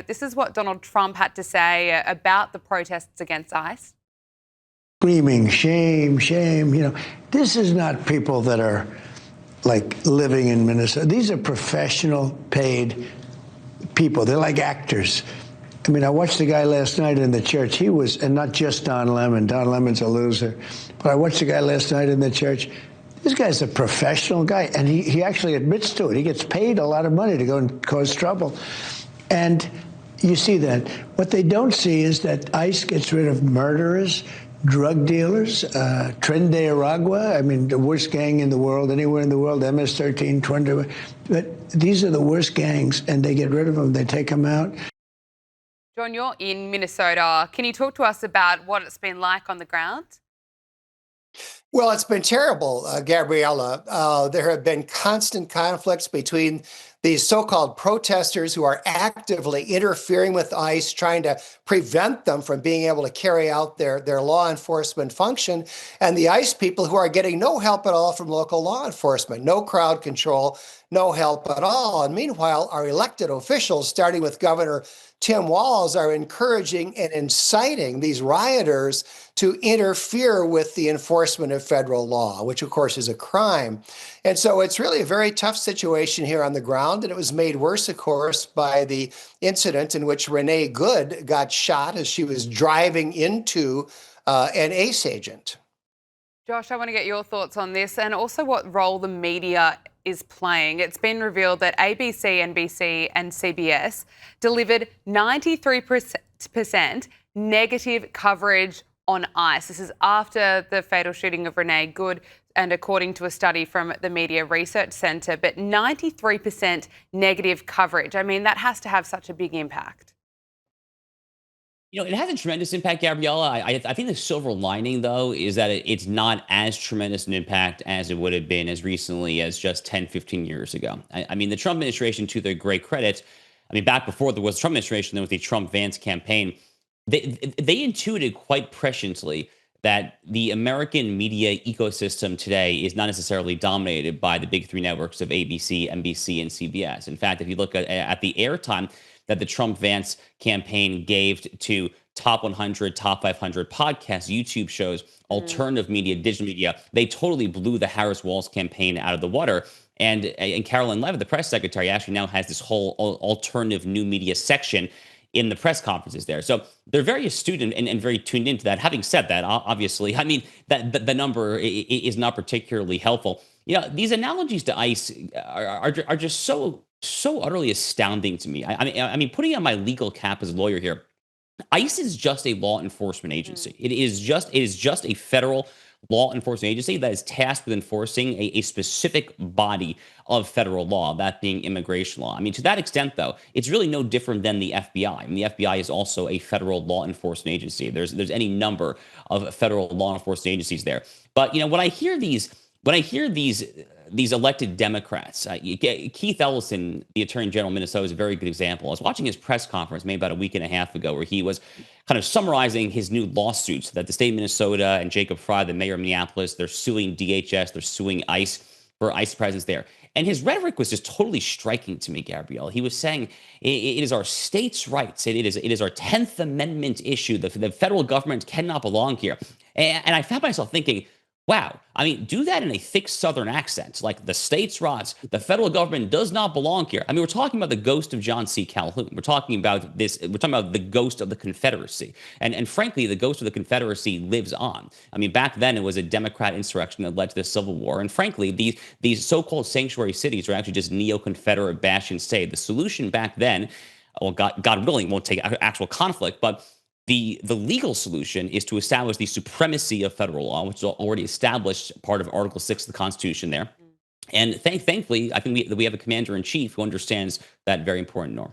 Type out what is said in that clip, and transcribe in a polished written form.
This is what Donald Trump had to say about the protests against ICE. Screaming, shame, shame. This is not people that are like living in Minnesota. These are professional, paid people. They're like actors. I mean, I watched the guy last night in the church. And not just Don Lemon. Don Lemon's a loser. But I watched the guy last night in the church. This guy's a professional guy, and he actually admits to it. He gets paid a lot of money to go and cause trouble. And you see that. What they don't see is that ICE gets rid of murderers, drug dealers, Tren de Aragua, I mean, the worst gang in the world, anywhere in the world, MS-13, Tren de. But these are the worst gangs, and they get rid of them. They take them out. John, you're in Minnesota. Can you talk to us about what it's been like on the ground? Well, it's been terrible, Gabriella. There have been constant conflicts between these so-called protesters who are actively interfering with ICE, trying to prevent them from being able to carry out their law enforcement function, and the ICE people who are getting no help at all from local law enforcement, no crowd control, no help at all. And meanwhile, our elected officials, starting with Governor Tim Walz, are encouraging and inciting these rioters to interfere with the enforcement of federal law, which of course is a crime. And so it's really a very tough situation here on the ground. And it was made worse, of course, by the incident in which Renee Good got shot as she was driving into an ICE agent. Josh, I want to get your thoughts on this and also what role the media is playing. It's been revealed that ABC, NBC and CBS delivered 93% negative coverage on ICE. This is after the fatal shooting of Renee Good and according to a study from the Media Research Centre, but 93% negative coverage. I mean, that has to have such a big impact. It has a tremendous impact, Gabriella. I think the silver lining, though, is that it's not as tremendous an impact as it would have been as recently as just 10, 15 years ago. I mean, the Trump administration, to their great credit, back before there was the Trump administration, there was the Trump-Vance campaign, they intuited quite presciently that the American media ecosystem today is not necessarily dominated by the big three networks of ABC, NBC, and CBS. In fact, if you look at the airtime that the Trump-Vance campaign gave to top 100, top 500 podcasts, YouTube shows, alternative media, digital media, they totally blew the Harris-Walz campaign out of the water. And Caroline Leavitt, the press secretary, actually now has this whole alternative new media section in the press conferences there. So they're very astute and very tuned into that. Having said that, obviously, that the number is not particularly helpful. These analogies to ICE are just so utterly astounding to me. I mean, putting on my legal cap as a lawyer here, ICE is just a law enforcement agency. It is just a federal law enforcement agency that is tasked with enforcing a specific body of federal law, that being immigration law. I mean, to that extent, though, it's really no different than the FBI. I mean, the FBI is also a federal law enforcement agency. There's any number of federal law enforcement agencies there. But when I hear these elected Democrats, Keith Ellison, the Attorney General of Minnesota, is a very good example. I was watching his press conference maybe about a week and a half ago where he was kind of summarizing his new lawsuits that the state of Minnesota and Jacob Frey, the mayor of Minneapolis, they're suing DHS, they're suing ICE for ICE presence there. And his rhetoric was just totally striking to me, Gabrielle. He was saying it is our states' rights. It is our 10th Amendment issue. The federal government cannot belong here. And I found myself thinking, wow, I mean, do that in a thick Southern accent, like the states' rights, the federal government does not belong here. I mean, we're talking about the ghost of John C. Calhoun. We're talking about the ghost of the Confederacy. And frankly, the ghost of the Confederacy lives on. I mean, back then it was a Democrat insurrection that led to the Civil War. And frankly, these so-called sanctuary cities are actually just neo-confederate-bashing state. The solution back then, well, God willing, won't take actual conflict, but the legal solution is to establish the supremacy of federal law, which is already established part of Article 6 of the Constitution there. And thankfully, I think we have a commander-in-chief who understands that very important norm.